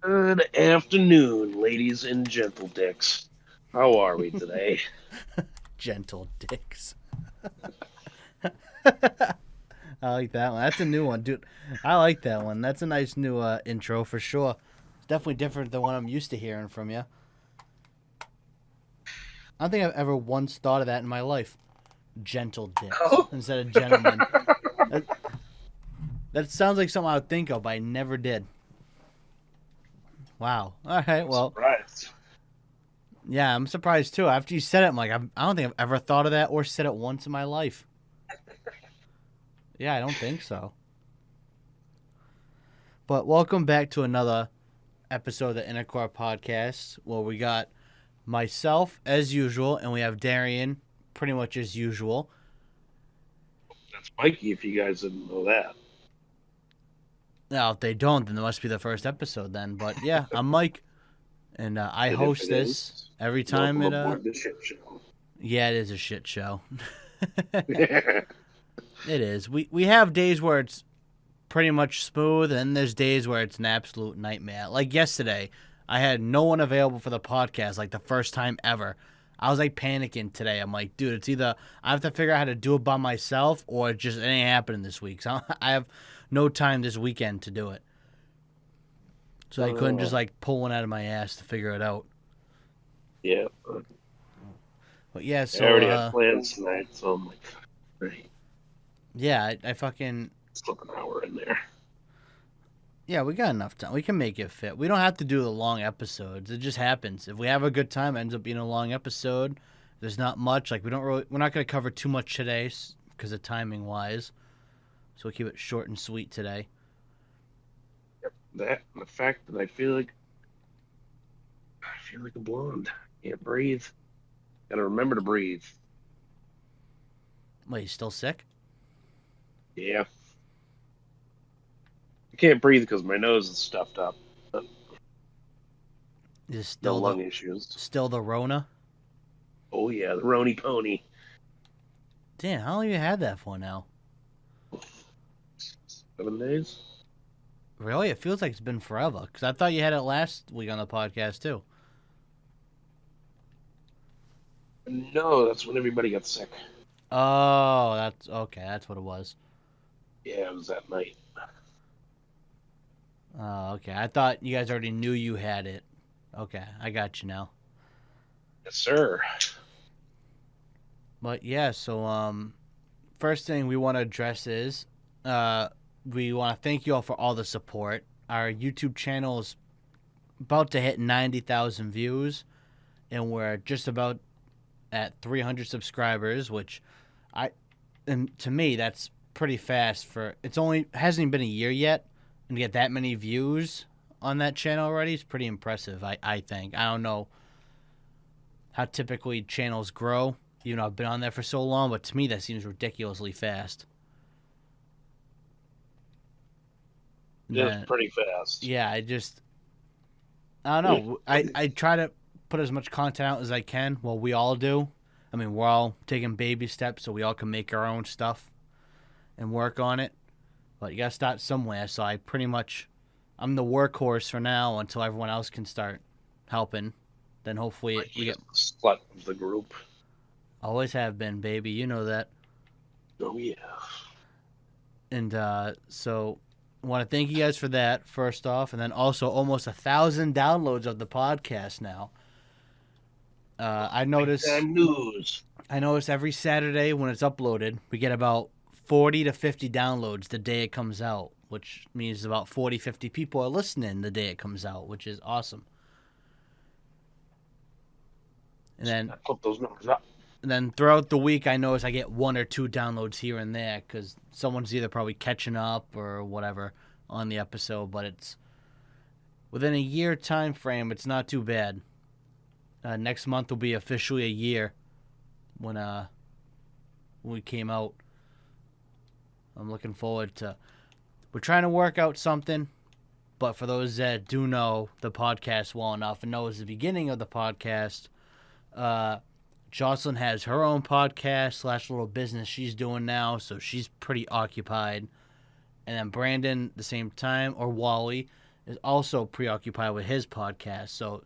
Good afternoon, ladies and gentle dicks. How are we today? Gentle dicks. I like that one. That's a new one, dude. I like that one. That's a nice new intro for sure. It's definitely different than what I'm used to hearing from you. I don't think I've ever once thought of that in my life. Gentle dicks Oh, instead of gentlemen. That, that sounds like something I would think of, but I never did. Wow. All right. I'm Well, surprised. yeah, I'm surprised too. After you said it, I'm like, I don't think I've ever thought of that or said it once in my life. Yeah, I don't think so. But welcome back to another episode of the Intercore podcast where we got myself as usual and we have Darian pretty much as usual. That's Mikey, if you guys didn't know that. Now, if they don't, then it must be the first episode then. But yeah, I'm Mike and I And if host it this is, every time welcome it. aboard the ship show. Yeah, it is a shit show. It is. We have days where it's pretty much smooth, and there's days where it's an absolute nightmare. Like yesterday, I had no one available for the podcast, like the first time ever. I was like panicking today. I'm like, dude, it's either I have to figure out how to do it by myself, or it just it ain't happening this week. So I have no time this weekend to do it. So I couldn't just uh, like pull one out of my ass to figure it out. yeah, But yeah, I already had plans tonight, so I'm like, right, yeah, I fucking slip an hour in there. yeah, we got enough time. We can make it fit. We don't have to do the long episodes. It just happens. If we have a good time, it ends up being a long episode. There's not much. Like we're not going to cover too much today because of timing wise. So we'll keep it short and sweet today. That and the fact that I feel like a blonde. Can't breathe. Gotta remember to breathe. Wait, you still sick? Yeah, I can't breathe because my nose is stuffed up. But Is no lung issues. still the Rona? Oh yeah, the Rony Pony. Damn, how long have you had that for now? 7 days. Really? It feels like it's been forever. Because I thought you had it last week on the podcast too. No, that's when everybody got sick. Oh, that's okay. That's what it was. Yeah, it was that night. Oh, okay. I thought you guys already knew you had it. Okay, I got you now. Yes, sir. But yeah, so first thing we want to address is we want to thank you all for all the support. Our YouTube channel is about to hit 90,000 views, and we're just about at 300 subscribers, which I and to me that's pretty fast for it's only hasn't even been a year yet, and to get that many views on that channel already is pretty impressive. I think I don't know how typically channels grow. You know, I've been on there for so long, but to me that seems ridiculously fast. Just Then, pretty fast. yeah, I don't know. I try to put as much content out as I can. Well, we all do. I mean, we're all taking baby steps so we all can make our own stuff and work on it. But you gotta start somewhere. So I'm the workhorse for now until everyone else can start helping. Then hopefully Like we he is get the slut of the group. always have been, baby. You know that. Oh yeah. And so I want to thank you guys for that first off, and then also almost 1,000 downloads of the podcast now. Uh, I Big notice time news. I notice every Saturday when it's uploaded, we get about 40 to 50 downloads the day it comes out, which means about 40, 50 people are listening the day it comes out, which is awesome. And then I put those numbers up. and then throughout the week, I notice I get one or two downloads here and there because someone's either probably catching up or whatever on the episode. But it's within a year time frame. It's not too bad. Next month will be officially a year when we came out. I'm looking forward to. We're trying to work out something, but for those that do know the podcast well enough and knows the beginning of the podcast, uh, Jocelyn has her own podcast slash little business she's doing now, so she's pretty occupied. And then Brandon, the same time, or Wally, is also preoccupied with his podcast. So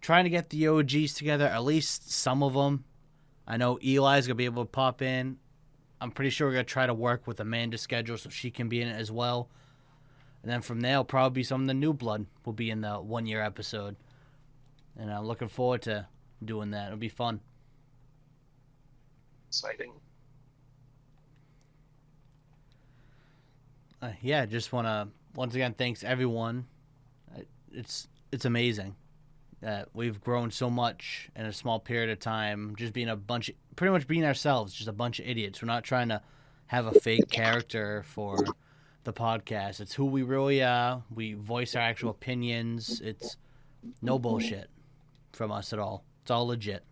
trying to get the OGs together, at least some of them. I know Eli's going to be able to pop in. I'm pretty sure we're going to try to work with Amanda's schedule so she can be in it as well. And then from there, probably some of the new blood will be in the 1 year episode. And I'm looking forward to doing that. It'll be fun. Exciting. Yeah, just want to, once again, thanks everyone. It's amazing that we've grown so much in a small period of time, just being pretty much being ourselves, just a bunch of idiots. We're not trying to have a fake character for the podcast. It's who we really are. We voice our actual opinions. It's no bullshit from us at all. It's all legit.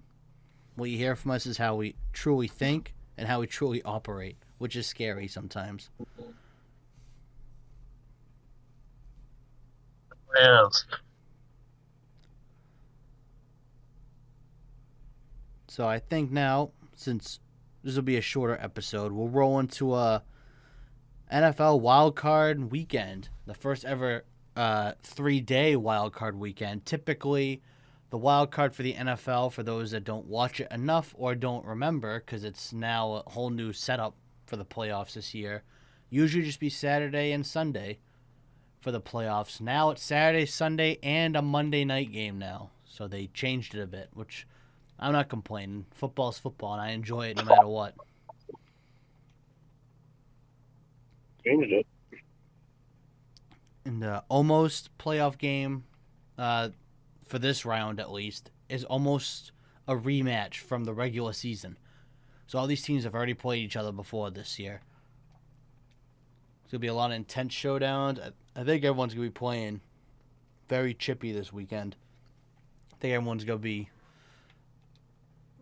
What you hear from us is how we truly think and how we truly operate, which is scary sometimes. Yes. So I think now, since this will be a shorter episode, we'll roll into a NFL Wildcard weekend, the first ever 3-day Wildcard weekend. Typically, the Wildcard for the NFL, for those that don't watch it enough or don't remember, because it's now a whole new setup for the playoffs this year, usually just be Saturday and Sunday for the playoffs. Now it's Saturday, Sunday, and a Monday night game now. So they changed it a bit, which I'm not complaining. Football's football, and I enjoy it no matter what. Changed it. And the almost playoff game, for this round at least, is almost a rematch from the regular season. So all these teams have already played each other before this year. It's going to be a lot of intense showdowns. I think everyone's going to be playing very chippy this weekend. I think everyone's going to be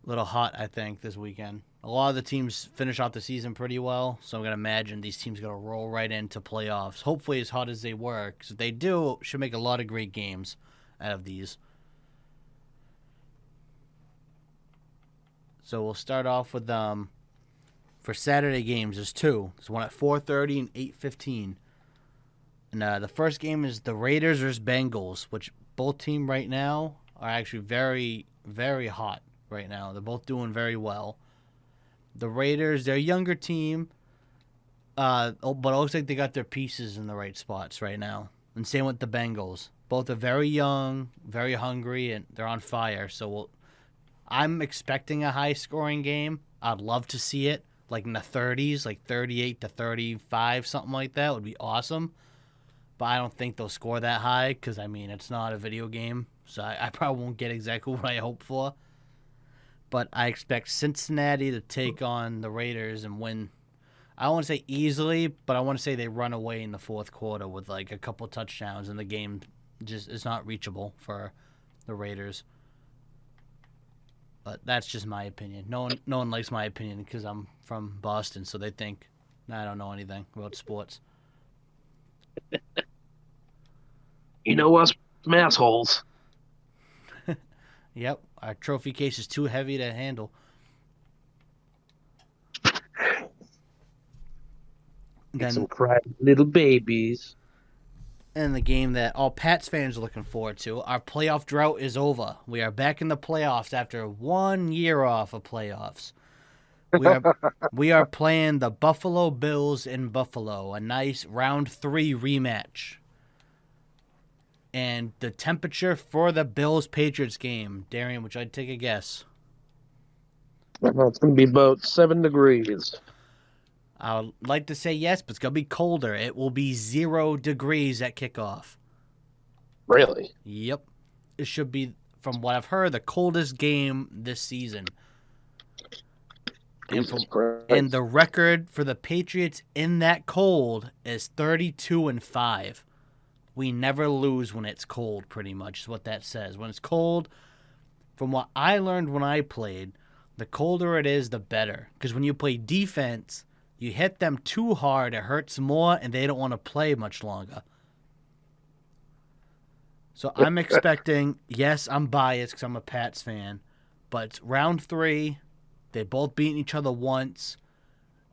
a little hot, I think, this weekend. A lot of the teams finish off the season pretty well, so I'm going to imagine these teams are going to roll right into playoffs, hopefully as hot as they were, because if they do, should make a lot of great games out of these. So we'll start off with, for Saturday games, there's two. There's one at 4:30 and 8:15. And the first game is the Raiders versus Bengals, which both teams right now are actually very, very hot right now. They're both doing very well. The Raiders, they're a younger team, but it looks like they got their pieces in the right spots right now. And same with the Bengals. Both are very young, very hungry, and they're on fire. So I'm expecting a high-scoring game. I'd love to see it, like in the 30s, like 38-35, something like that would be awesome. But I don't think they'll score that high because, I mean, it's not a video game. So I probably won't get exactly what I hope for. But I expect Cincinnati to take on the Raiders and win. I don't want to say easily, but I want to say they run away in the fourth quarter with like a couple touchdowns, and the game just is not reachable for the Raiders. But that's just my opinion. No one likes my opinion because I'm from Boston, so they think I don't know anything about sports. You know us, some assholes. Yep, our trophy case is too heavy to handle. Then some crying little babies. And the game that all Pats fans are looking forward to, our playoff drought is over. We are back in the playoffs after 1 year off of playoffs. We are playing the Buffalo Bills in Buffalo, a nice round 3 rematch. And the temperature for the Bills-Patriots game, Darian, would you like to take a guess? It's going to be about 7 degrees. I would like to say yes, but it's going to be colder. It will be 0 degrees at kickoff. Really? Yep. It should be, from what I've heard, the coldest game this season. And the record for the Patriots in that cold is 32-5. We never lose when it's cold, pretty much, is what that says. When it's cold, from what I learned when I played, the colder it is, the better. Because when you play defense, you hit them too hard, it hurts more, and they don't want to play much longer. So I'm expecting, yes, I'm biased because I'm a Pats fan, but it's round 3. They both beaten each other once.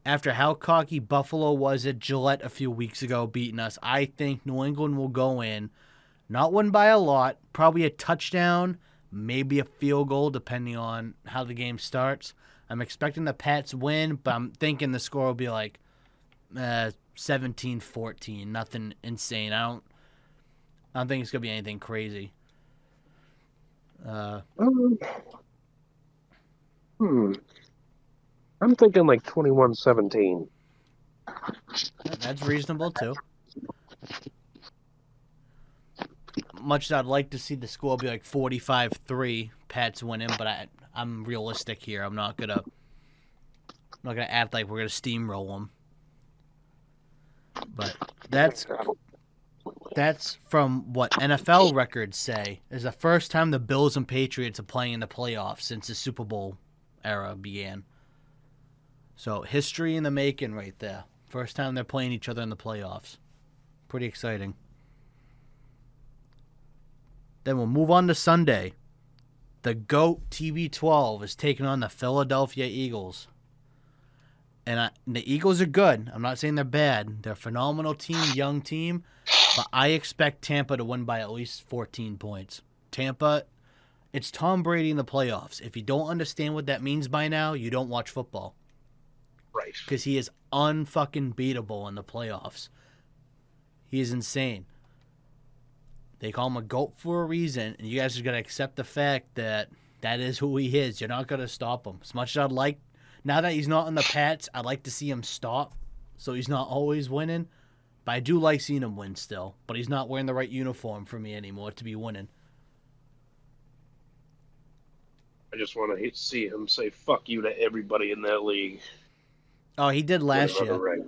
After how cocky Buffalo was at Gillette a few weeks ago beating us, I think New England will go in Not win by a lot, probably a touchdown, maybe a field goal, depending on how the game starts. I'm expecting the Pats win, but I'm thinking the score will be like 17-14, nothing insane. I don't think it's gonna be anything crazy. Um, hmm. I'm thinking like 21-17. That's reasonable too. Much as I'd like to see the score be like 45-3, Pats winning, but I'm realistic here. I'm not gonna act like we're gonna steamroll them. But that's from what NFL records say is the first time the Bills and Patriots are playing in the playoffs since the Super Bowl era began. So history in the making right there. First time they're playing each other in the playoffs. Pretty exciting. Then we'll move on to Sunday. The GOAT TB12 is taking on the Philadelphia Eagles. And the Eagles are good. I'm not saying they're bad. They're a phenomenal team, young team. But I expect Tampa to win by at least 14 points. Tampa, it's Tom Brady in the playoffs. If you don't understand what that means by now, you don't watch football. Right. Because he is unfucking beatable in the playoffs. He is insane. They call him a GOAT for a reason, and you guys are going to accept the fact that that is who he is. You're not going to stop him. As much as I'd like, now that he's not in the Pats, I'd like to see him stop so he's not always winning. But I do like seeing him win still. But he's not wearing the right uniform for me anymore to be winning. I just want to see him say "fuck you" to everybody in that league. Oh, he did last year. Right.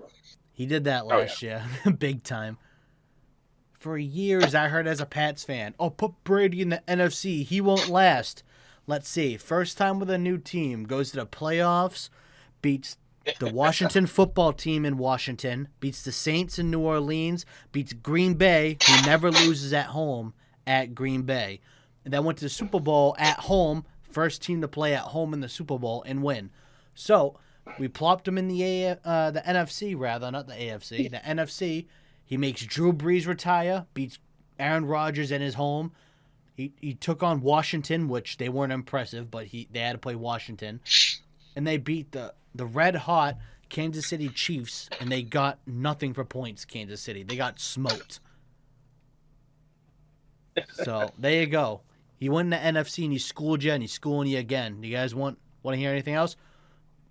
He did that last year. Big time. For years, I heard as a Pats fan, oh, put Brady in the NFC. He won't last. Let's see. First time with a new team. Goes to the playoffs. Beats the Washington football team in Washington. Beats the Saints in New Orleans. Beats Green Bay, who never loses at home, at Green Bay. And then went to the Super Bowl at home. First team to play at home in the Super Bowl and win. So we plopped him in the NFC, rather, not the AFC. The NFC. He makes Drew Brees retire, beats Aaron Rodgers in his home. He took on Washington, which they weren't impressive, but they had to play Washington. And they beat the red-hot Kansas City Chiefs, and they got nothing for points, Kansas City. They got smoked. So, there you go. He won the NFC, and he schooled you, and he's schooling you again. You guys want to hear anything else?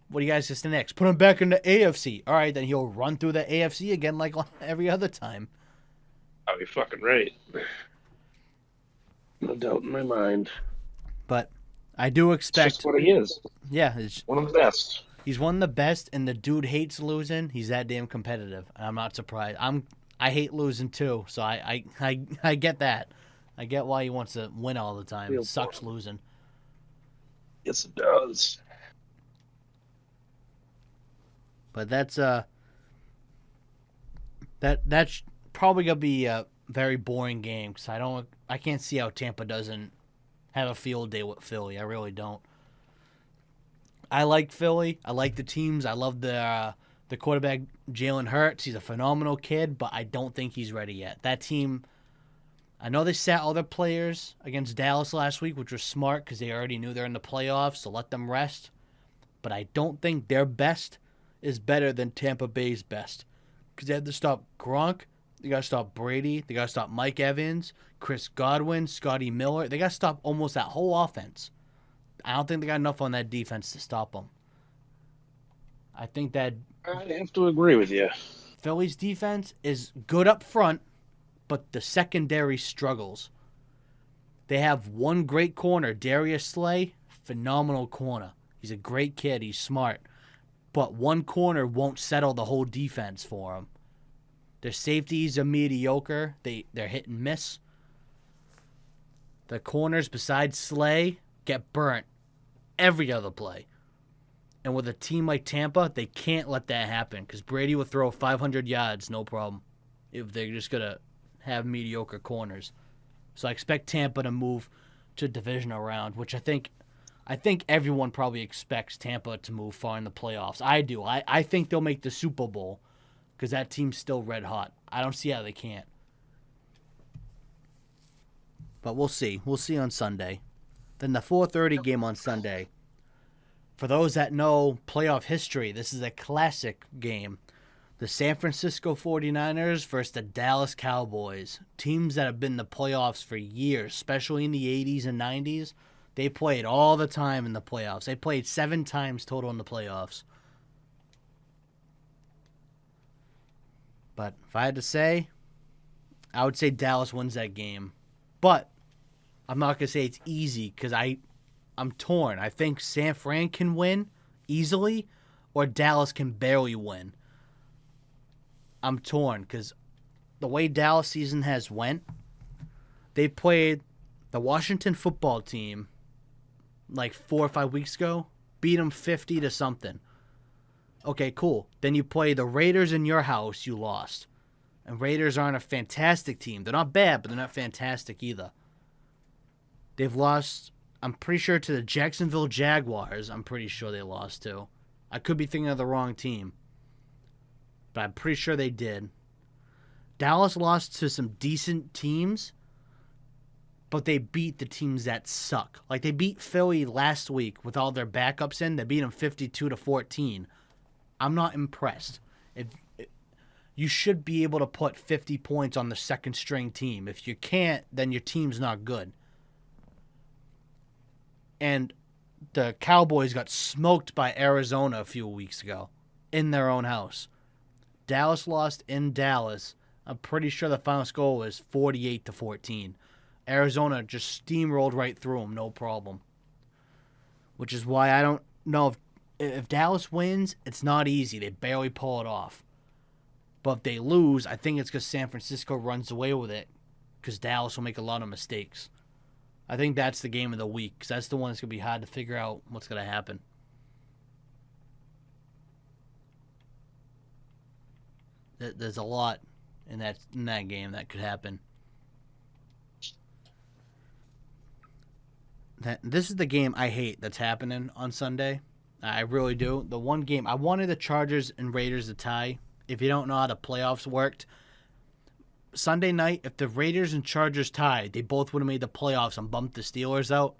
What do you guys say next? Put him back in the AFC. All right, then he'll run through the AFC again like every other time. I'll be fucking right. No doubt in my mind. But I do expect... It's just what he is. Yeah. One of the best. He's one of the best, and the dude hates losing. He's that damn competitive. I'm not surprised. I hate losing too, so I get that. I get why he wants to win all the time. It sucks losing. Yes, it does. But that's probably gonna be a very boring game because I can't see how Tampa doesn't have a field day with Philly. I really don't. I like Philly. I like the teams. I love the quarterback Jalen Hurts. He's a phenomenal kid, but I don't think he's ready yet. That team. I know they sat other players against Dallas last week, which was smart because they already knew they're in the playoffs, so let them rest. But I don't think their best is better than Tampa Bay's best. Because they have to stop Gronk. They got to stop Brady. They got to stop Mike Evans, Chris Godwin, Scotty Miller. They got to stop almost that whole offense. I don't think they got enough on that defense to stop them. I think that... I have to agree with you. Philly's defense is good up front, but the secondary struggles. They have one great corner, Darius Slay, phenomenal corner. He's a great kid. He's smart. But one corner won't settle the whole defense for him. Their safeties are mediocre. They're hit and miss. The corners, besides Slay, get burnt every other play. And with a team like Tampa, they can't let that happen because Brady will throw 500 yards, no problem, if they're just going to have mediocre corners. So I expect Tampa to move to divisional round, which I think everyone probably expects Tampa to move far in the playoffs. I do. I think they'll make the Super Bowl because that team's still red hot. I don't see how they can't. but we'll see. We'll see on Sunday. Then the 4:30 game on Sunday. For those that know playoff history, this is a classic game. The San Francisco 49ers versus the Dallas Cowboys. Teams that have been in the playoffs for years, especially in the 80s and 90s. They played all the time in the playoffs. They played 7 times total in the playoffs. But if I had to say, I would say Dallas wins that game. But I'm not going to say it's easy because I'm torn. I think San Fran can win easily or Dallas can barely win. I'm torn because the way Dallas season has went, they played the Washington football team like 4 or 5 weeks ago, beat them 50 to something. Okay, cool. Then you play the Raiders in your house, you lost. And Raiders aren't a fantastic team. They're not bad, but they're not fantastic either. They've lost, I'm pretty sure, to the Jacksonville Jaguars. I'm pretty sure they lost to. I could be thinking of the wrong team, but I'm pretty sure they did. Dallas lost to some decent teams, but they beat the teams that suck. Like they beat Philly last week with all their backups in. They beat them 52-14. I'm not impressed. You should be able to put 50 points on the second string team. If you can't, then your team's not good. And the Cowboys got smoked by Arizona a few weeks ago in their own house. Dallas lost in Dallas. I'm pretty sure the final score was 48-14. Arizona just steamrolled right through them, no problem. Which is why I don't know if Dallas wins, it's not easy. They barely pull it off. But if they lose, I think it's because San Francisco runs away with it because Dallas will make a lot of mistakes. I think that's the game of the week because that's the one that's going to be hard to figure out what's going to happen. There's a lot in that game that could happen. This is the game I hate that's happening on Sunday. I really do. The one game I wanted the Chargers and Raiders to tie. If you don't know how the playoffs worked, Sunday night, if the Raiders and Chargers tied, they both would have made the playoffs and bumped the Steelers out.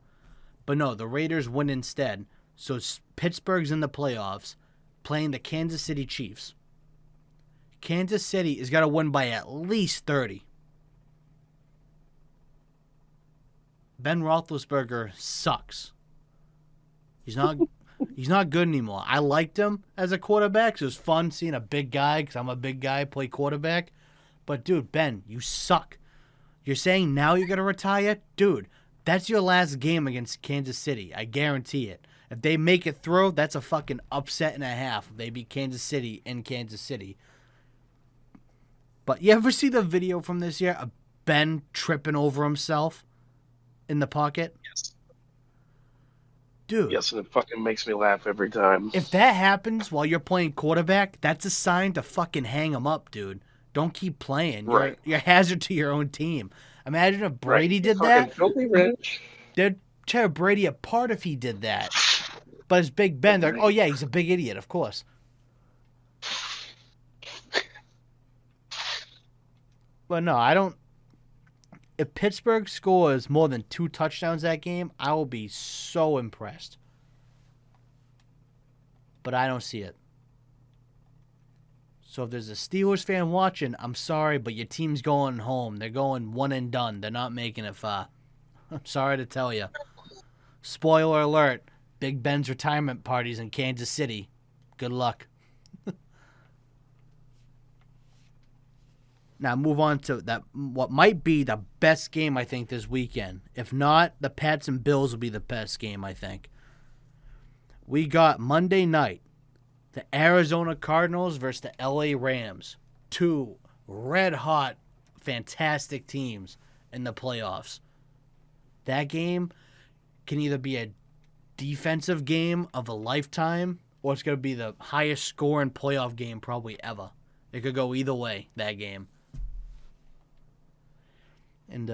But no, the Raiders win instead. So Pittsburgh's in the playoffs playing the Kansas City Chiefs. Kansas City has got to win by at least 30. Ben Roethlisberger sucks. He's not good anymore. I liked him as a quarterback. So it was fun seeing a big guy, because I'm a big guy, play quarterback. But, dude, Ben, you suck. You're saying now you're going to retire? Dude, that's your last game against Kansas City. I guarantee it. If they make it through, that's a fucking upset and a half. If they beat Kansas City in Kansas City. But you ever see the video from this year of Ben tripping over himself in the pocket? Yes. Dude. Yes, and it fucking makes me laugh every time. If that happens while you're playing quarterback, that's a sign to fucking hang him up, dude. Don't keep playing. Right. You're a hazard to your own team. Imagine if Brady did that. Filthy rich. They'd tear Brady apart if he did that. But it's Big Ben. They're like, oh, yeah, he's a big idiot, of course. But no, I don't. If Pittsburgh scores more than 2 touchdowns that game, I will be so impressed. But I don't see it. So if there's a Steelers fan watching, I'm sorry, but your team's going home. They're going one and done. They're not making it far. I'm sorry to tell you. Spoiler alert, Big Ben's retirement party's in Kansas City. Good luck. Now move on to that. What might be the best game, I think, this weekend. If not, the Pats and Bills will be the best game, I think. We got Monday night, the Arizona Cardinals versus the LA Rams. 2 red-hot, fantastic teams in the playoffs. That game can either be a defensive game of a lifetime, or it's going to be the highest scoring playoff game probably ever. It could go either way, that game. And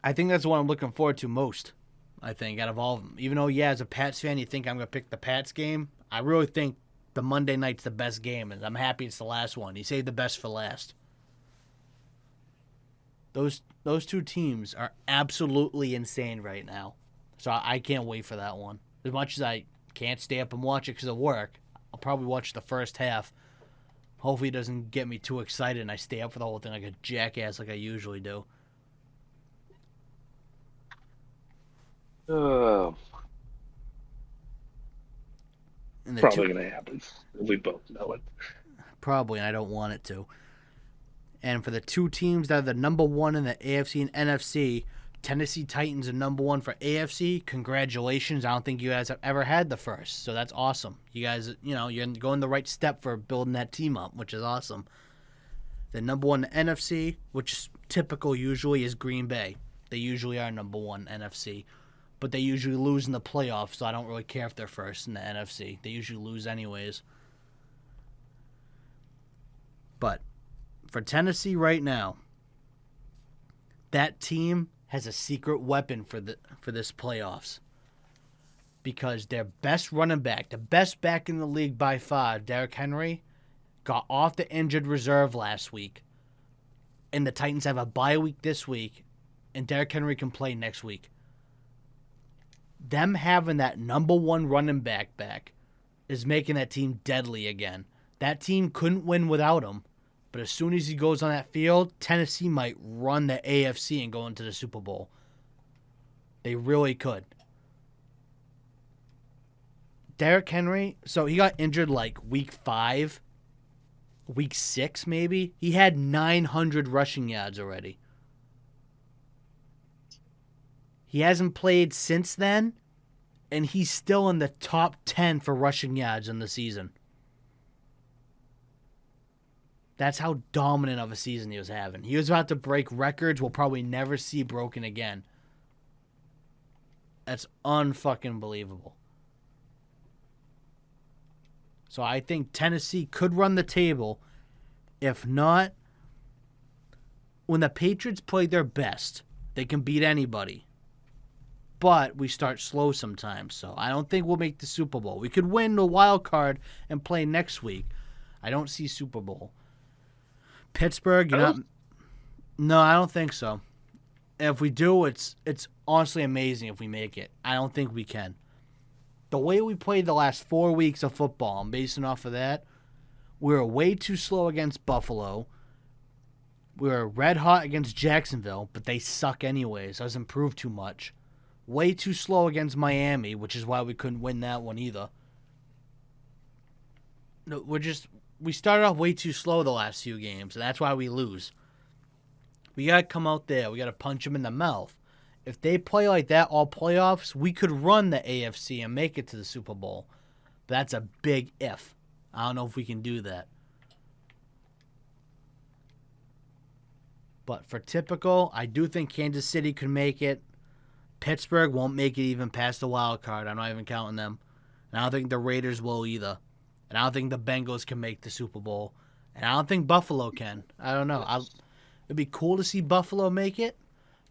I think that's the one I'm looking forward to most, I think, out of all of them. Even though, yeah, as a Pats fan, you think I'm going to pick the Pats game, I really think the Monday night's the best game, and I'm happy it's the last one. You saved the best for last. Those Those two teams are absolutely insane right now. So I can't wait for that one. As much as I can't stay up and watch it because of work, I'll probably watch the first half. Hopefully it doesn't get me too excited and I stay up for the whole thing like a jackass like I usually do. Uh, And the Probably two going to happen. We both know it. probably, and I don't want it to. And for the two teams that are the number one in the AFC and NFC, Tennessee Titans are number one for AFC. Congratulations. I don't think you guys have ever had the first. So that's awesome. You guys, you're going the right step for building that team up, which is awesome. The number one NFC, which is typical usually, is Green Bay. They usually are number one NFC. But they usually lose in the playoffs, so I don't really care if they're first in the NFC. They usually lose anyways. But for Tennessee right now, that team has a secret weapon for this playoffs. Because their best running back, the best back in the league by far, Derrick Henry, got off the injured reserve last week. And the Titans have a bye week this week, and Derrick Henry can play next week. Them having that number one running back is making that team deadly again. That team couldn't win without him. But as soon as he goes on that field, Tennessee might run the AFC and go into the Super Bowl. They really could. Derrick Henry, so he got injured like week 5, week 6 maybe. He had 900 rushing yards already. He hasn't played since then, and he's still in the top 10 for rushing yards in the season. That's how dominant of a season he was having. He was about to break records we'll probably never see broken again. That's unfucking believable. So I think Tennessee could run the table. If not, when the Patriots play their best, they can beat anybody. But we start slow sometimes, so I don't think we'll make the Super Bowl. We could win the wild card and play next week. I don't see Super Bowl. Pittsburgh, No, I don't think so. And if we do, it's honestly amazing if we make it. I don't think we can. The way we played the last 4 weeks of football, I'm basing off of that, we were way too slow against Buffalo. We were red hot against Jacksonville, but they suck anyways. Doesn't prove too much. Way too slow against Miami, which is why we couldn't win that one either. No, we started off way too slow the last few games, and that's why we lose. We got to come out there. We got to punch them in the mouth. If they play like that all playoffs, we could run the AFC and make it to the Super Bowl. But that's a big if. I don't know if we can do that. But for typical, I do think Kansas City could make it. Pittsburgh won't make it even past the wild card. I'm not even counting them. And I don't think the Raiders will either. And I don't think the Bengals can make the Super Bowl. And I don't think Buffalo can. I don't know. It'd be cool to see Buffalo make it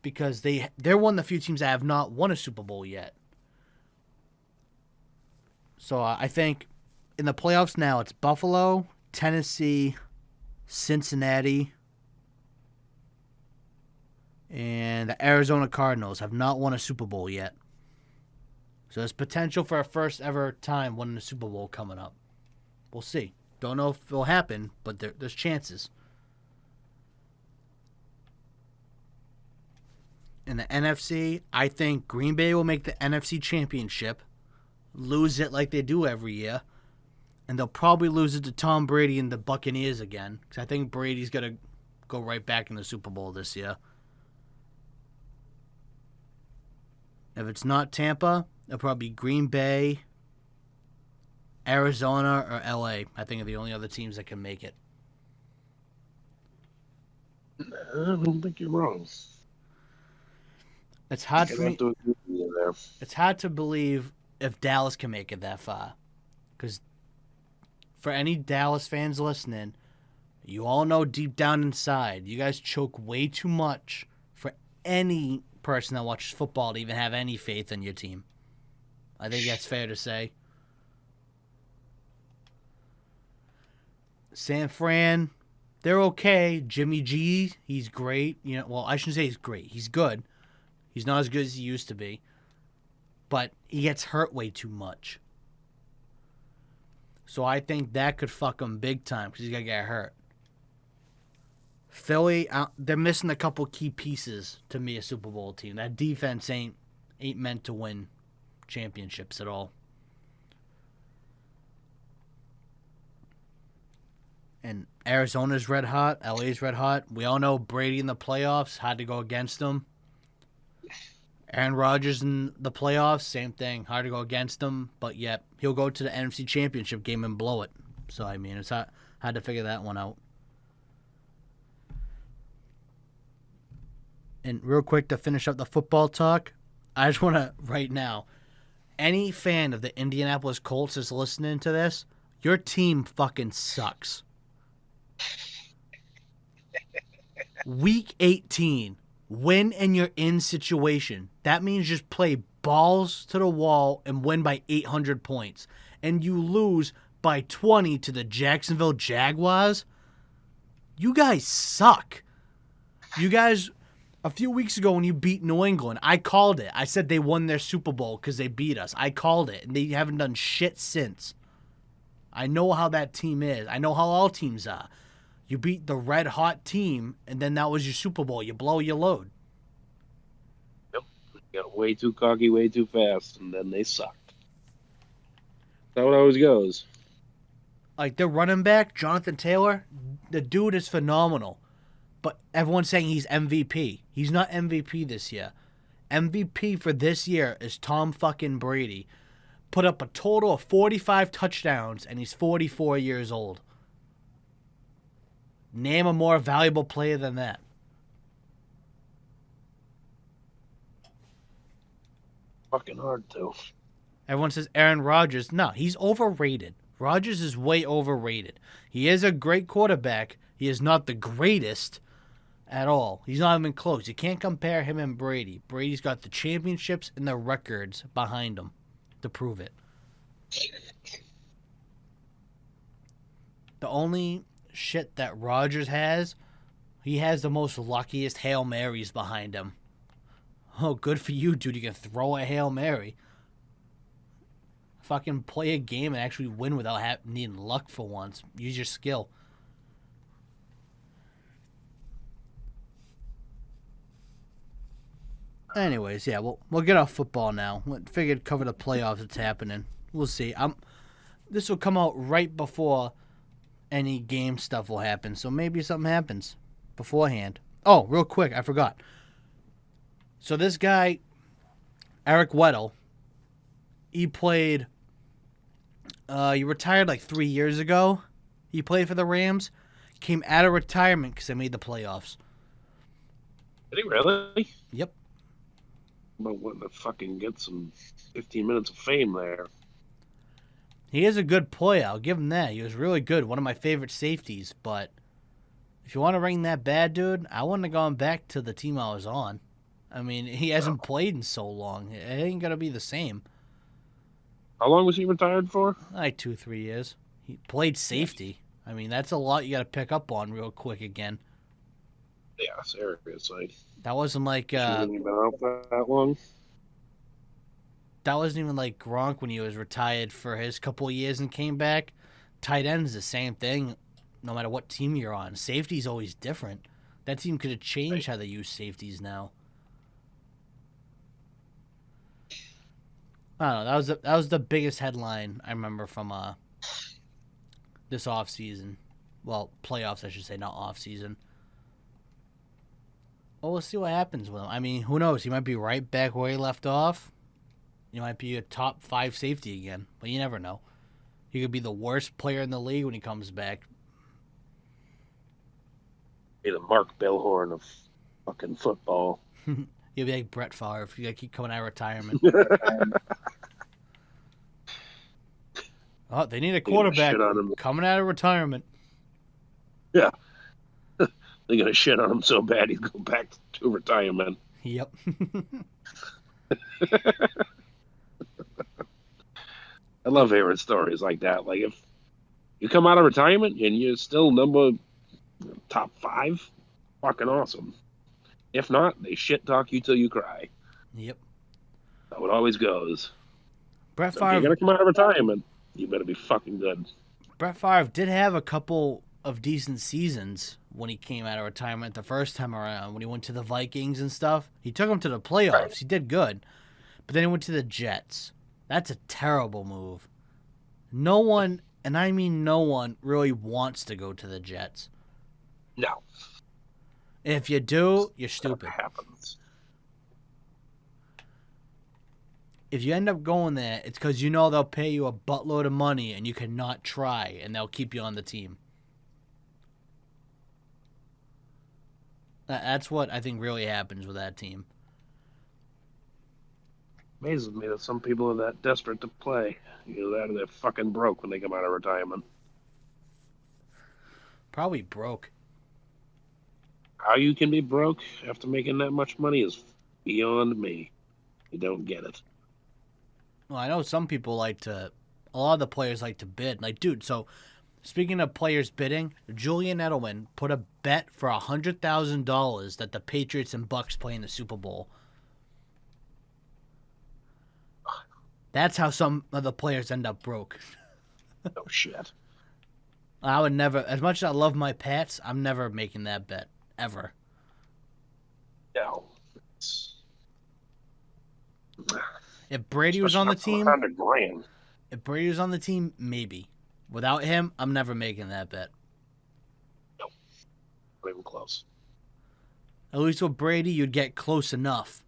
because they're one of the few teams that have not won a Super Bowl yet. So I think in the playoffs now, it's Buffalo, Tennessee, Cincinnati, and the Arizona Cardinals have not won a Super Bowl yet. So there's potential for a first ever time winning a Super Bowl coming up. We'll see. Don't know if it'll happen, but there's chances. In the NFC, I think Green Bay will make the NFC Championship, lose it like they do every year, and they'll probably lose it to Tom Brady and the Buccaneers again, because I think Brady's going to go right back in the Super Bowl this year. If it's not Tampa, it'll probably be Green Bay, Arizona, or LA. I think are the only other teams that can make it. I don't think you're wrong. It's hard for me. There. It's hard to believe if Dallas can make it that far. Because for any Dallas fans listening, you all know deep down inside, you guys choke way too much for any person that watches football to even have any faith in your team. I think that's fair to say. San Fran, they're okay. Jimmy G, he's great. You know, well, I shouldn't say he's great. He's good. He's not as good as he used to be, but he gets hurt way too much. So I think that could fuck him big time because he's gonna get hurt. Philly, they're missing a couple key pieces to be a Super Bowl team. That defense ain't meant to win championships at all. And Arizona's red hot. LA's red hot. We all know Brady in the playoffs had to go against them. Aaron Rodgers in the playoffs, same thing. Hard to go against him, but yet he'll go to the NFC Championship game and blow it. So, I mean, it's hard to figure that one out. And real quick to finish up the football talk, I just want to, right now, any fan of the Indianapolis Colts is listening to this, your team fucking sucks. Week 18, win and you're in situation. That means just play balls to the wall and win by 800 points. And you lose by 20 to the Jacksonville Jaguars. You guys suck. You guys, a few weeks ago when you beat New England, I called it. I said they won their Super Bowl because they beat us. I called it, and they haven't done shit since. I know how that team is. I know how all teams are. You beat the red-hot team, and then that was your Super Bowl. You blow your load. Yep. Got way too cocky, way too fast, and then they sucked. That's how it always goes. Like, their running back, Jonathan Taylor, the dude is phenomenal. But everyone's saying he's MVP. He's not MVP this year. MVP for this year is Tom fucking Brady. Put up a total of 45 touchdowns, and he's 44 years old. Name a more valuable player than that. Fucking hard to. Everyone says Aaron Rodgers. No, he's overrated. Rodgers is way overrated. He is a great quarterback. He is not the greatest at all. He's not even close. You can't compare him and Brady. Brady's got the championships and the records behind him to prove it. The only shit that Rodgers has, he has the most luckiest Hail Marys behind him. Oh, good for you, dude. You can throw a Hail Mary. Fucking play a game and actually win without needing luck for once. Use your skill. Anyways, yeah, we'll get off football now. Figured cover the playoffs that's happening. We'll see. This will come out right before any game stuff will happen, so maybe something happens beforehand. Oh, real quick, I forgot. So this guy, Eric Weddle, he played. He retired like 3 years ago. He played for the Rams. Came out of retirement because they made the playoffs. Did he really? Yep. But what the fucking get some 15 minutes of fame there. He is a good player. I'll give him that. He was really good. One of my favorite safeties. But if you want to ring that bad, dude, I wouldn't have gone back to the team I was on. I mean, he hasn't played in so long. It ain't going to be the same. How long was he retired for? Like 2-3 years. He played safety. I mean, that's a lot you got to pick up on real quick again. Yeah, seriously. That wasn't like... Shouldn't he been out that long? That wasn't even like Gronk when he was retired for his couple of years and came back. Tight end is the same thing, no matter what team you're on. Safety's always different. That team could have changed how they use safeties now. I don't know. That was the biggest headline I remember from this offseason. Well, playoffs, I should say, not offseason. Well, we'll see what happens with him. I mean, who knows? He might be right back where he left off. He might be a top 5 safety again, but you never know. He could be the worst player in the league when he comes back. Be the Mark Bellhorn of fucking football. He'll be like Brett Favre. You gotta keep coming out of retirement. Oh, they need a quarterback coming out of retirement. Yeah. They're gonna shit on him so bad he'd go back to retirement. Yep. I love hearing stories like that. Like, if you come out of retirement and you're still number top 5, fucking awesome. If not, they shit talk you till you cry. Yep. That's how it always goes. Brett So if you're Favre. gonna come out of retirement, you better be fucking good. Brett Favre did have a couple of decent seasons when he came out of retirement the first time around. When he went to the Vikings and stuff, he took them to the playoffs. Right. He did good, but then he went to the Jets. That's a terrible move. No one, and I mean no one, really wants to go to the Jets. No. If you do, you're stupid. That happens. If you end up going there, it's because you know they'll pay you a buttload of money and you cannot try, and they'll keep you on the team. That's what I think really happens with that team. Amazes me that some people are that desperate to play. They're fucking broke when they come out of retirement. Probably broke. How you can be broke after making that much money is beyond me. You don't get it. Well, I know some people a lot of the players like to bid. Like, dude, so speaking of players bidding, Julian Edelman put a bet for $100,000 that the Patriots and Bucks play in the Super Bowl. That's how some of the players end up broke. Oh, shit. I would never, as much as I love my Pats, I'm never making that bet. Ever. No. If Brady was on the team, $100,000. if Brady was on the team, maybe. Without him, I'm never making that bet. Nope. Not even close. At least with Brady, you'd get close enough.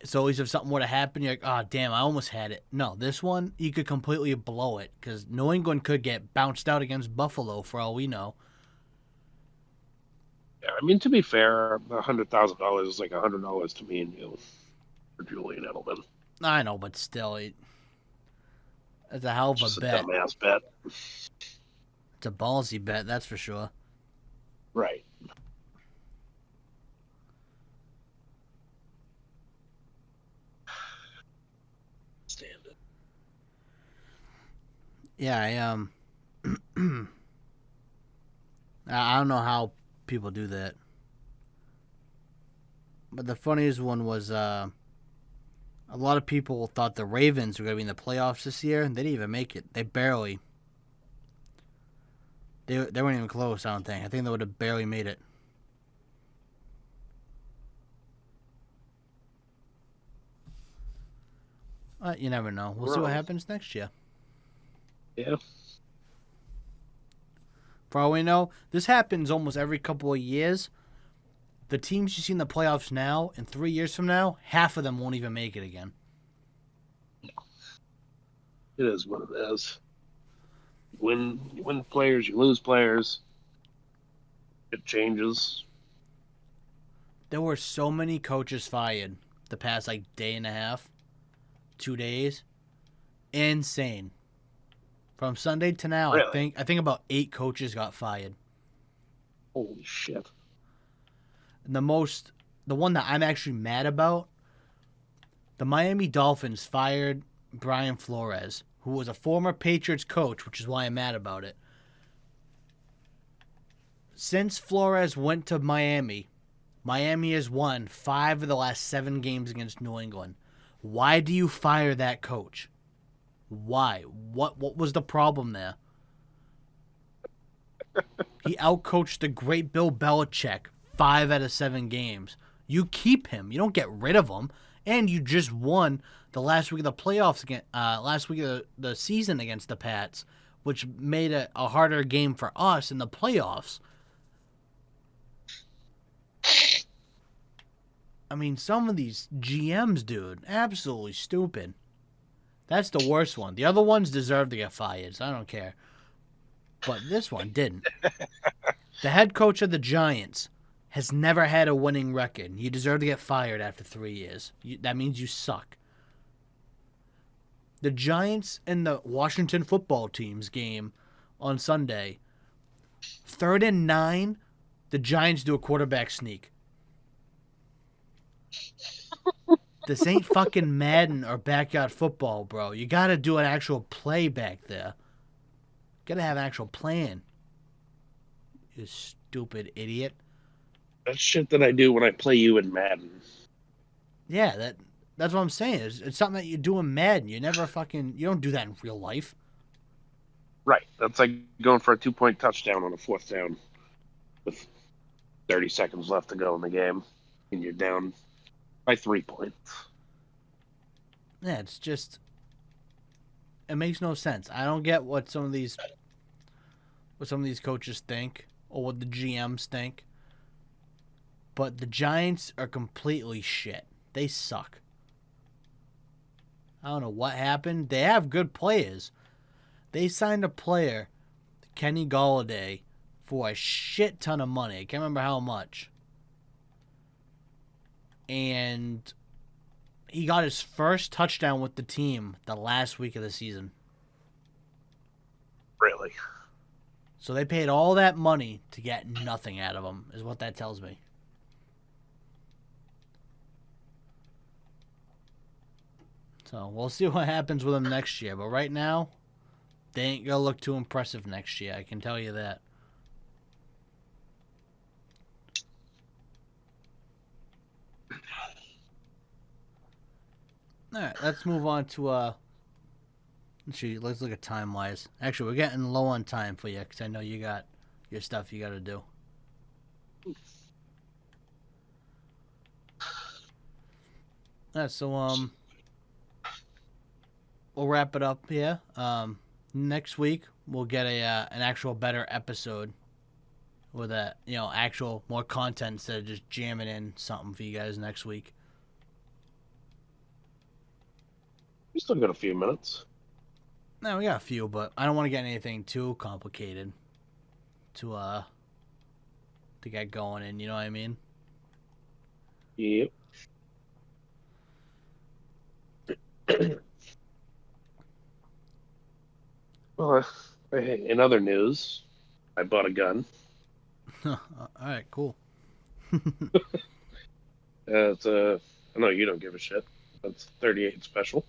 So at least if something would have happened, you're like, oh, damn, I almost had it. No, this one, you could completely blow it because New England could get bounced out against Buffalo for all we know. Yeah, I mean, to be fair, $100,000 is like $100 to me and you for Julian Edelman. I know, but still, it's a hell of Just a bet. Dumbass bet. It's a ballsy bet, that's for sure. Right. Stand it. Yeah, I don't know how people do that. But the funniest one was a lot of people thought the Ravens were going to be in the playoffs this year, and they didn't even make it. They barely. They weren't even close, I don't think. I think they would have barely made it. You never know. We'll see what happens next year. Yeah. For all we know, this happens almost every couple of years. The teams you see in the playoffs now, and 3 years from now, half of them won't even make it again. No. It is what it is. You win players, you lose players. It changes. There were so many coaches fired the past day and a half, 2 days. Insane. From Sunday to now, Really? I think about 8 coaches got fired. Holy shit. And the one that I'm actually mad about, the Miami Dolphins fired Brian Flores, who was a former Patriots coach, which is why I'm mad about it. Since Flores went to Miami, Miami has won 5 of the last 7 games against New England. Why do you fire that coach? Why? What was the problem there? He outcoached the great Bill Belichick 5 out of 7 games. You keep him. You don't get rid of him. And you just won the last week of the playoffs again, last week of the season against the Pats, which made it a harder game for us in the playoffs. I mean, some of these GMs, dude, absolutely stupid. That's the worst one. The other ones deserve to get fired, so I don't care. But this one didn't. The head coach of the Giants has never had a winning record. You deserve to get fired after 3 years. That means you suck. The Giants and the Washington football team's game on Sunday, 3rd and 9, the Giants do a quarterback sneak. This ain't fucking Madden or backyard football, bro. You gotta do an actual play back there. Gotta have an actual plan. You stupid idiot. That's shit that I do when I play you in Madden. Yeah, that's what I'm saying. It's something that you do in Madden. You never fucking you don't do that in real life. Right. That's like going for a 2-point touchdown on a 4th down with 30 seconds left to go in the game, and you're down by 3 points. Yeah, it's just it makes no sense. I don't get what some of these coaches think or what the GMs think. But the Giants are completely shit. They suck. I don't know what happened. They have good players. They signed a player, Kenny Golladay, for a shit ton of money. I can't remember how much. And he got his first touchdown with the team the last week of the season. Really? So they paid all that money to get nothing out of him, is what that tells me. So we'll see what happens with him next year. But right now, they ain't going to look too impressive next year. I can tell you that. All right, let's move on to let's see. Let's look at time wise. Actually, we're getting low on time for you because I know you got your stuff you got to do. All right, so we'll wrap it up here. Next week we'll get an actual better episode with actual more content instead of just jamming in something for you guys next week. We still got a few minutes. No, we got a few, but I don't want to get anything too complicated to get going in. You know what I mean? Yep. Well, in other news, I bought a gun. All right, cool. It's I know you don't give a shit. That's 38 special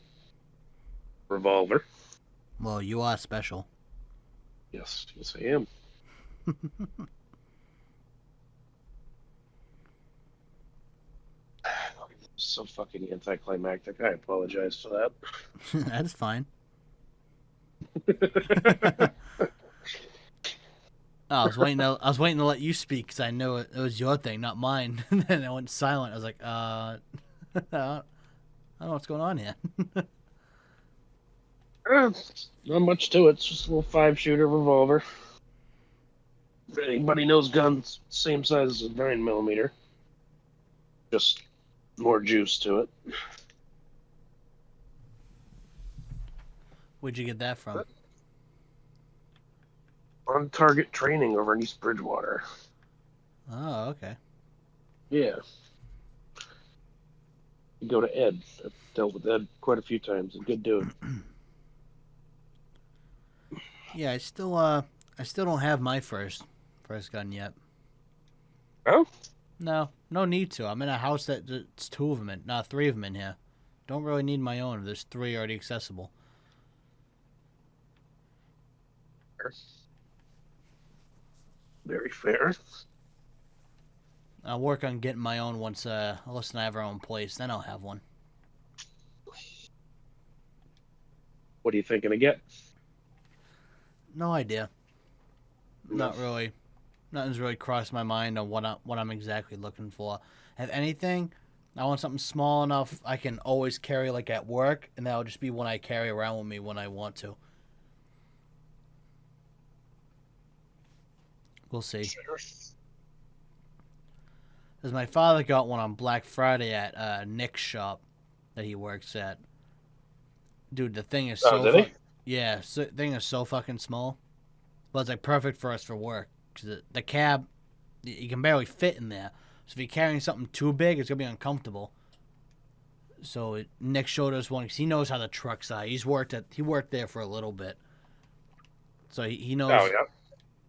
revolver. Well, you are special. Yes, I am. So fucking anticlimactic. I apologize for that. That's fine. I was waiting to let you speak because I know it was your thing, not mine. And then I went silent. I was like, I don't know what's going on here. Not much to it. It's just a little 5-shooter revolver. If anybody knows guns, same size as a 9mm. Just more juice to it. Where'd you get that from? On target training over in East Bridgewater. Oh, okay. Yeah. You go to Ed. I've dealt with Ed quite a few times. A good dude. Yeah, I still don't have my first gun yet. Oh? No need to. I'm in a house that's 2 of them in, not 3 of them in here. Don't really need my own. There's 3 already accessible. Very fair. I'll work on getting my own once Alyssa and I have our own place. Then I'll have one. What are you thinking of getting? No idea. Not really. Nothing's really crossed my mind on what I'm exactly looking for. If anything, I want something small enough I can always carry like at work, and that'll just be one I carry around with me when I want to. We'll see. Sure. Because my father got one on Black Friday at Nick's shop that he works at. Dude, the thing is so... did he? Yeah, the thing is so fucking small. But it's like perfect for us for work. Because the cab, you can barely fit in there. So if you're carrying something too big, it's going to be uncomfortable. So Nick showed us one because he knows how the trucks are. He worked there for a little bit. So he knows... Oh, yeah.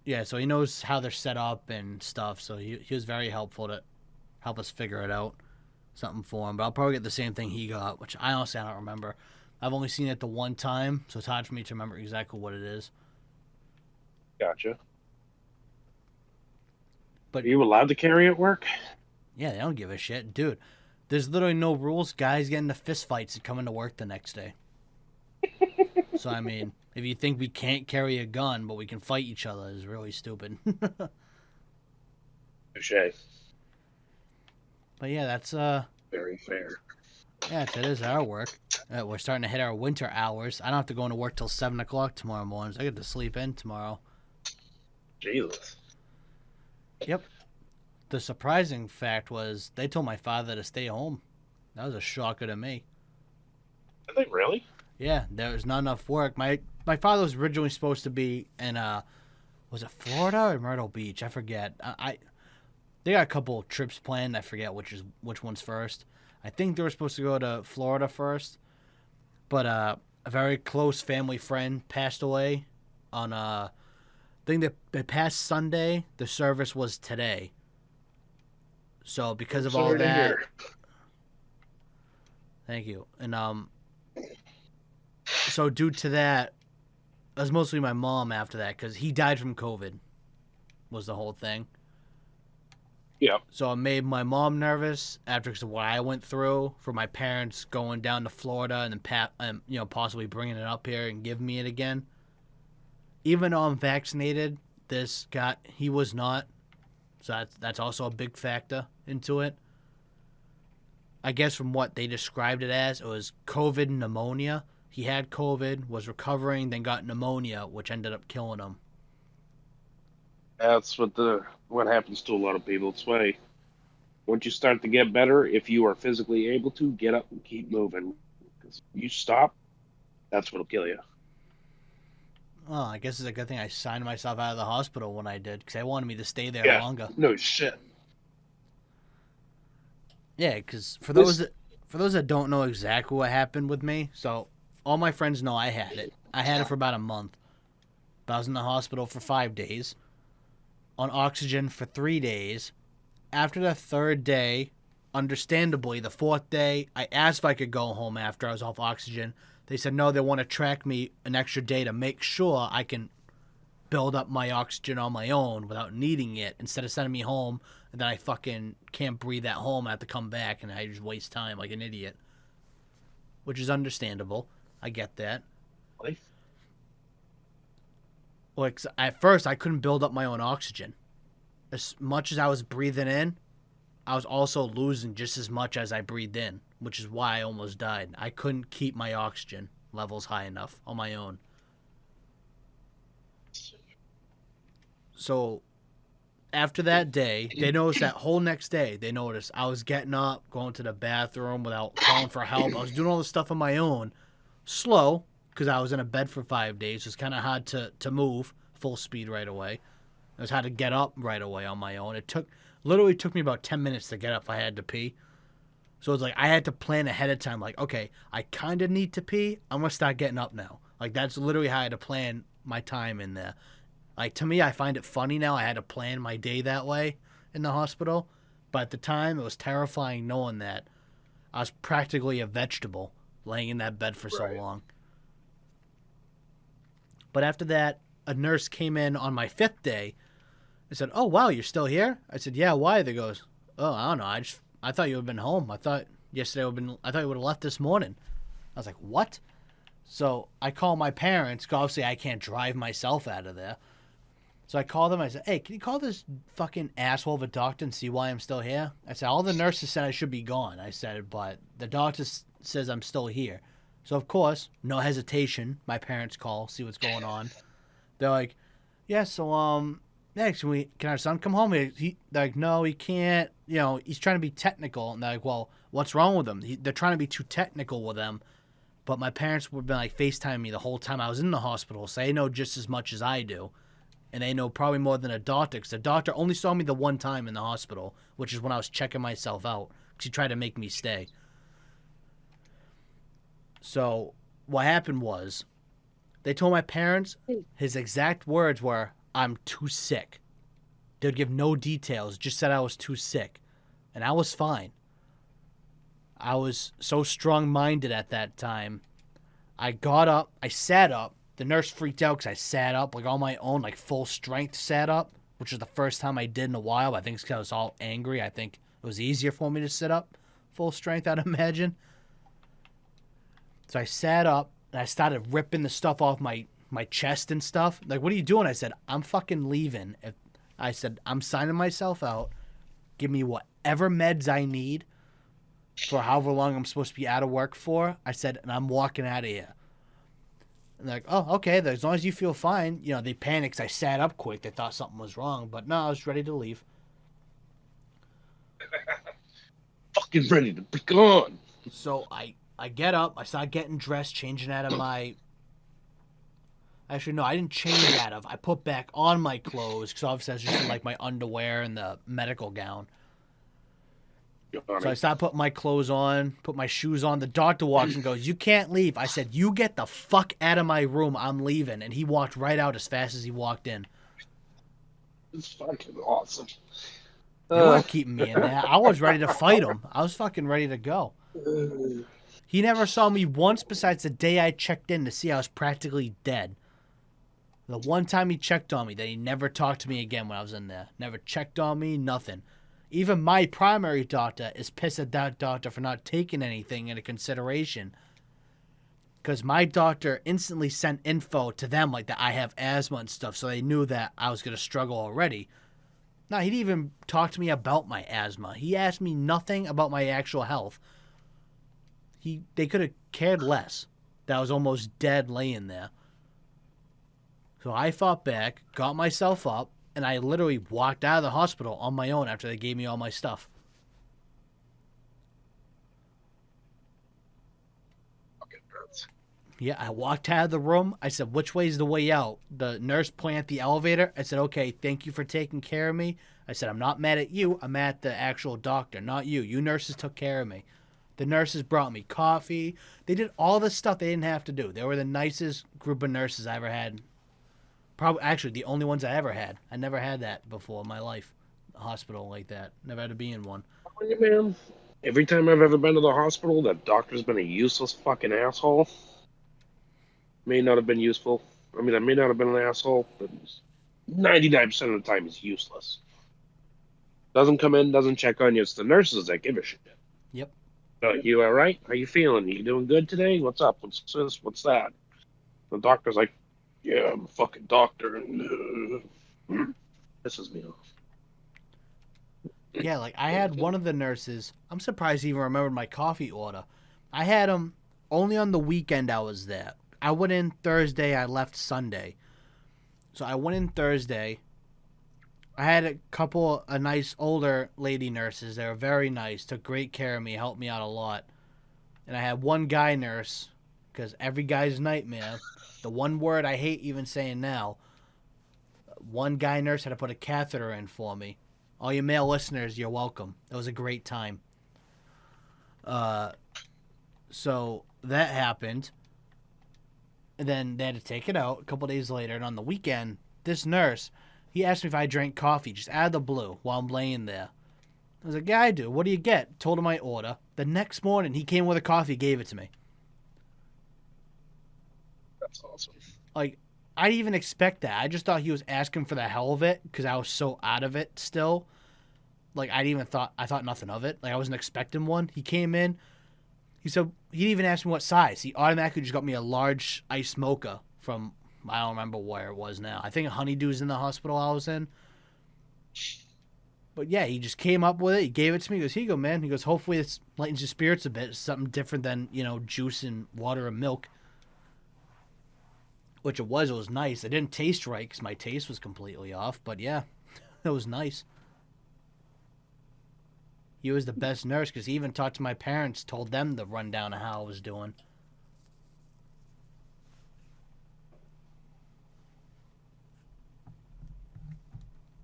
Yeah, so he knows how they're set up and stuff. So he was very helpful to help us figure it out. Something for him. But I'll probably get the same thing he got, which I honestly don't remember. I've only seen it the one time, so it's hard for me to remember exactly what it is. Gotcha. Are you allowed to carry at work? Yeah, they don't give a shit. Dude, there's literally no rules. Guys get into fist fights and coming to work the next day. So, I mean, if you think we can't carry a gun, but we can fight each other, is really stupid. Touché. But yeah, that's, Very fair. yeah, that is our work. We're starting to hit our winter hours. I don't have to go into work till 7 o'clock tomorrow morning. So I get to sleep in tomorrow. Jesus. Yep. The surprising fact was they told my father to stay home. That was a shocker to me. Are they really? Yeah, there was not enough work. My father was originally supposed to be in was it Florida or Myrtle Beach? I forget. They got a couple of trips planned. I forget which one's first. I think they were supposed to go to Florida first, but a very close family friend passed away on I think they passed Sunday. The service was today. So because of all that, thank you. And so due to that, it was mostly my mom after that because he died from COVID. Was the whole thing. Yeah. So it made my mom nervous after what I went through for my parents going down to Florida and then possibly bringing it up here and giving me it again. Even though I'm vaccinated, he was not. So that's also a big factor into it. I guess from what they described it as, it was COVID pneumonia. He had COVID, was recovering, then got pneumonia, which ended up killing him. That's what happens to a lot of people. It's why once you start to get better, if you are physically able to, get up and keep moving. Because if you stop, that's what'll kill you. Oh, I guess it's a good thing I signed myself out of the hospital when I did, because they wanted me to stay there longer. No shit. Yeah, because for those that don't know exactly what happened with me, so all my friends know I had it. I had it for about a month. But I was in the hospital for 5 days, on oxygen for 3 days. After the third day, understandably, the fourth day, I asked if I could go home after I was off oxygen. They said no, they want to track me an extra day to make sure I can build up my oxygen on my own without needing it, instead of sending me home and then I fucking can't breathe at home. I have to come back and I just waste time like an idiot. Which is understandable. I get that. Life. Like, at first, I couldn't build up my own oxygen. As much as I was breathing in, I was also losing just as much as I breathed in, which is why I almost died. I couldn't keep my oxygen levels high enough on my own. So, after that day, they noticed that whole next day, they noticed I was getting up, going to the bathroom without calling for help. I was doing all this stuff on my own. Slow, because I was in a bed for 5 days. It was kind of hard to move full speed right away. It was hard to get up right away on my own. It literally took me about 10 minutes to get up if I had to pee. So it's like I had to plan ahead of time. Like, okay, I kind of need to pee. I'm going to start getting up now. Like, that's literally how I had to plan my time in there. Like, to me, I find it funny now. I had to plan my day that way in the hospital. But at the time, it was terrifying knowing that I was practically a vegetable laying in that bed for so long. But after that, a nurse came in on my 5th day and said, "Oh, wow, you're still here?" I said, "Yeah, why?" They goes, "Oh, I don't know. I thought you would have been home. I thought I thought you would have left this morning." I was like, "What?" So I called my parents, 'cause obviously I can't drive myself out of there. So I called them. I said, "Hey, can you call this fucking asshole of a doctor and see why I'm still here?" I said, "All the nurses said I should be gone." I said, "But the doctor says I'm still here." So, of course, no hesitation, my parents call, see what's going on. They're like, "Yeah, so, yeah, can our son come home?" They're like, "No, he can't. You know, he's trying to be technical." And they're like, "Well, what's wrong with him?" They're trying to be too technical with him. But my parents would be like FaceTiming me the whole time I was in the hospital, so they know just as much as I do. And they know probably more than a doctor, because the doctor only saw me the one time in the hospital, which is when I was checking myself out, because he tried to make me stay. So what happened was, they told my parents, his exact words were, "I'm too sick." They'd give no details, just said I was too sick. And I was fine. I was so strong-minded at that time. I got up, I sat up. The nurse freaked out because I sat up, like on my own, like full strength sat up. which is the first time I did in a while. I think it's because I was all angry. I think it was easier for me to sit up full strength, I'd imagine. So I sat up and I started ripping the stuff off my chest and stuff. Like, what are you doing? I said, I'm fucking leaving. I said, I'm signing myself out. Give me whatever meds I need for however long I'm supposed to be out of work for. I said, and I'm walking out of here. And they're like, oh, okay, as long as you feel fine. You know, they panicked 'cause I sat up quick. They thought something was wrong. But no, I was ready to leave. Fucking ready to be gone. So I get up. I start getting dressed, changing out of my... Actually, no, I didn't change out of. I put back on my clothes because obviously I was just in, like, my underwear and the medical gown. So I start putting my clothes on, put my shoes on. The doctor walks and goes, you can't leave. I said, you get the fuck out of my room. I'm leaving. And he walked right out as fast as he walked in. It's fucking awesome. They weren't keeping me in there. I was ready to fight him. I was fucking ready to go. He never saw me once besides the day I checked in to see I was practically dead. The one time he checked on me, then he never talked to me again when I was in there. Never checked on me, nothing. Even my primary doctor is pissed at that doctor for not taking anything into consideration. Because my doctor instantly sent info to them like that I have asthma and stuff, so they knew that I was going to struggle already. No, he didn't even talk to me about my asthma. He asked me nothing about my actual health. They could have cared less that I was almost dead laying there. So I fought back, got myself up, and I literally walked out of the hospital on my own after they gave me all my stuff. Fucking hurts. Yeah, I walked out of the room. I said, which way is the way out? The nurse pointed at the elevator. I said, okay, thank you for taking care of me. I said, I'm not mad at you. I'm mad at the actual doctor, not you. You nurses took care of me. The nurses brought me coffee. They did all the stuff they didn't have to do. They were the nicest group of nurses I ever had. Probably, actually, the only ones I ever had. I never had that before in my life. A hospital like that. Never had to be in one. Man, every time I've ever been to the hospital, that doctor's been a useless fucking asshole. May not have been useful. I mean, I may not have been an asshole, but 99% of the time he's useless. Doesn't come in, doesn't check on you. It's the nurses that give a shit. Yep. You all right? How you feeling? You doing good today? What's up? What's this? What's that? The doctor's like, yeah, I'm a fucking doctor, and pisses me off. Yeah, like I had one of the nurses. I'm surprised he even remembered my coffee order. I had him only on the weekend I was there. I went in Thursday, I left Sunday. So I went in Thursday. I had a nice older lady nurses. They were very nice, took great care of me, helped me out a lot. And I had one guy nurse, because every guy's nightmare. The one word I hate even saying now. One guy nurse had to put a catheter in for me. All you male listeners, you're welcome. It was a great time. So that happened. And then they had to take it out a couple days later. And on the weekend, this nurse, he asked me if I drank coffee just out of the blue while I'm laying there. I was like, yeah, I do. What do you get? Told him my order. The next morning, he came with a coffee, gave it to me. That's awesome. Like, I didn't even expect that. I just thought he was asking for the hell of it because I was so out of it still. Like, I thought nothing of it. Like, I wasn't expecting one. He came in. He said, he didn't even ask me what size. He automatically just got me a large iced mocha from, I don't remember where it was now. I think Honeydew's in the hospital I was in. But yeah, he just came up with it. He gave it to me. He goes, here you go, man. He goes, hopefully this lightens your spirits a bit. It's something different than, juice and water and milk. Which it was nice. It didn't taste right because my taste was completely off. But yeah, it was nice. He was the best nurse because he even talked to my parents, told them the rundown of how I was doing.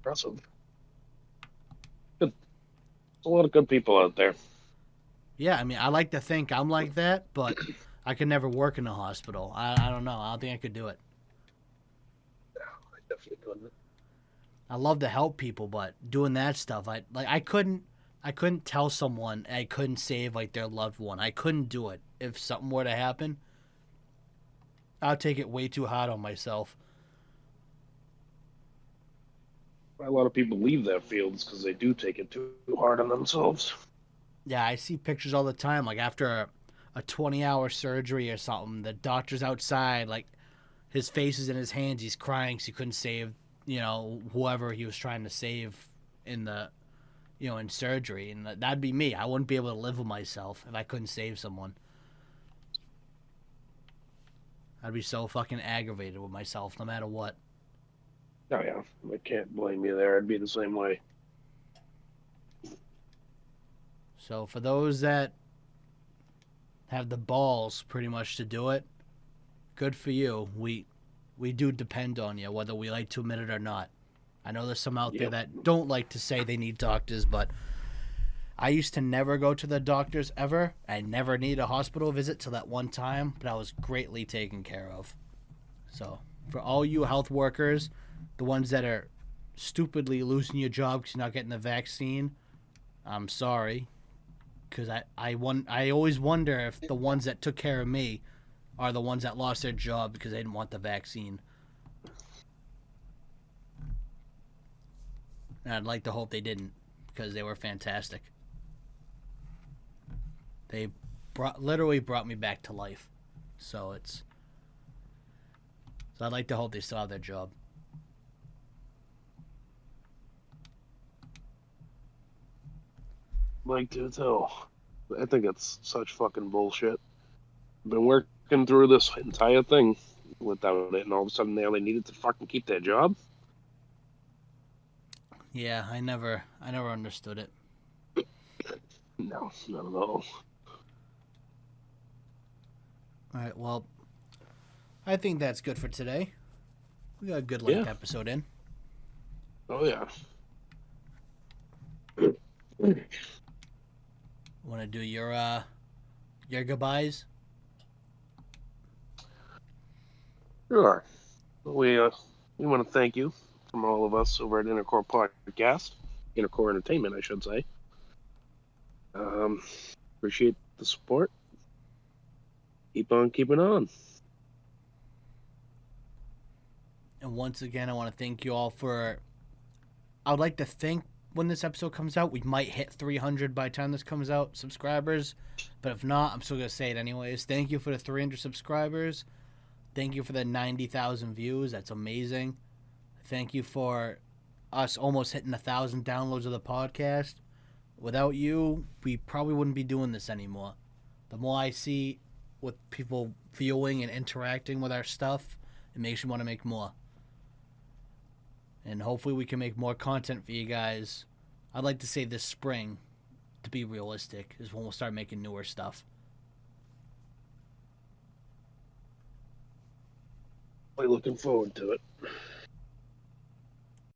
Awesome. Good. There's a lot of good people out there. Yeah, I mean, I like to think I'm like that, but I could never work in a hospital. I don't know. I don't think I could do it. Yeah, I definitely couldn't. I love to help people, but doing that stuff, I couldn't tell someone I couldn't save like their loved one. I couldn't do it. If something were to happen, I'd take it way too hard on myself. why a lot of people leave that field is because they do take it too hard on themselves. Yeah, I see pictures all the time. Like after a 20-hour surgery or something, the doctor's outside, like his face is in his hands. He's crying because he couldn't save, whoever he was trying to save in the, in surgery. And that'd be me. I wouldn't be able to live with myself if I couldn't save someone. I'd be so fucking aggravated with myself no matter what. Oh yeah, I can't blame you there. I'd be the same way. So for those that have the balls pretty much to do it, good for you. We do depend on you, whether we like to admit it or not. I know there's some out there that don't like to say they need doctors, but I used to never go to the doctors ever. I never needed a hospital visit till that one time, but I was greatly taken care of. So for all you health workers, the ones that are stupidly losing your job because you're not getting the vaccine, I'm sorry. Because I always wonder if the ones that took care of me are the ones that lost their job because they didn't want the vaccine. And I'd like to hope they didn't, because they were fantastic. They literally brought me back to life. So I'd like to hope they still have their job. Like to tell. I think it's such fucking bullshit. Been working through this entire thing without it, and all of a sudden they only needed to fucking keep their job. Yeah, I never understood it. No, not at all. All right, well, I think that's good for today. We got a good length episode in. Oh yeah. Want to do your goodbyes? Sure. We want to thank you from all of us over at Intercore Podcast, Intercore Entertainment, I should say. Appreciate the support. Keep on keeping on. And once again, I want to thank you all for. I would like to think when this episode comes out, we might hit 300 by the time this comes out, subscribers. But if not, I'm still going to say it anyways. Thank you for the 300 subscribers. Thank you for the 90,000 views. That's amazing. Thank you for us almost hitting 1,000 downloads of the podcast. Without you, we probably wouldn't be doing this anymore. The more I see with people viewing and interacting with our stuff, it makes me want to make more. And hopefully we can make more content for you guys. I'd like to say this spring, to be realistic, is when we'll start making newer stuff. Really looking forward to it.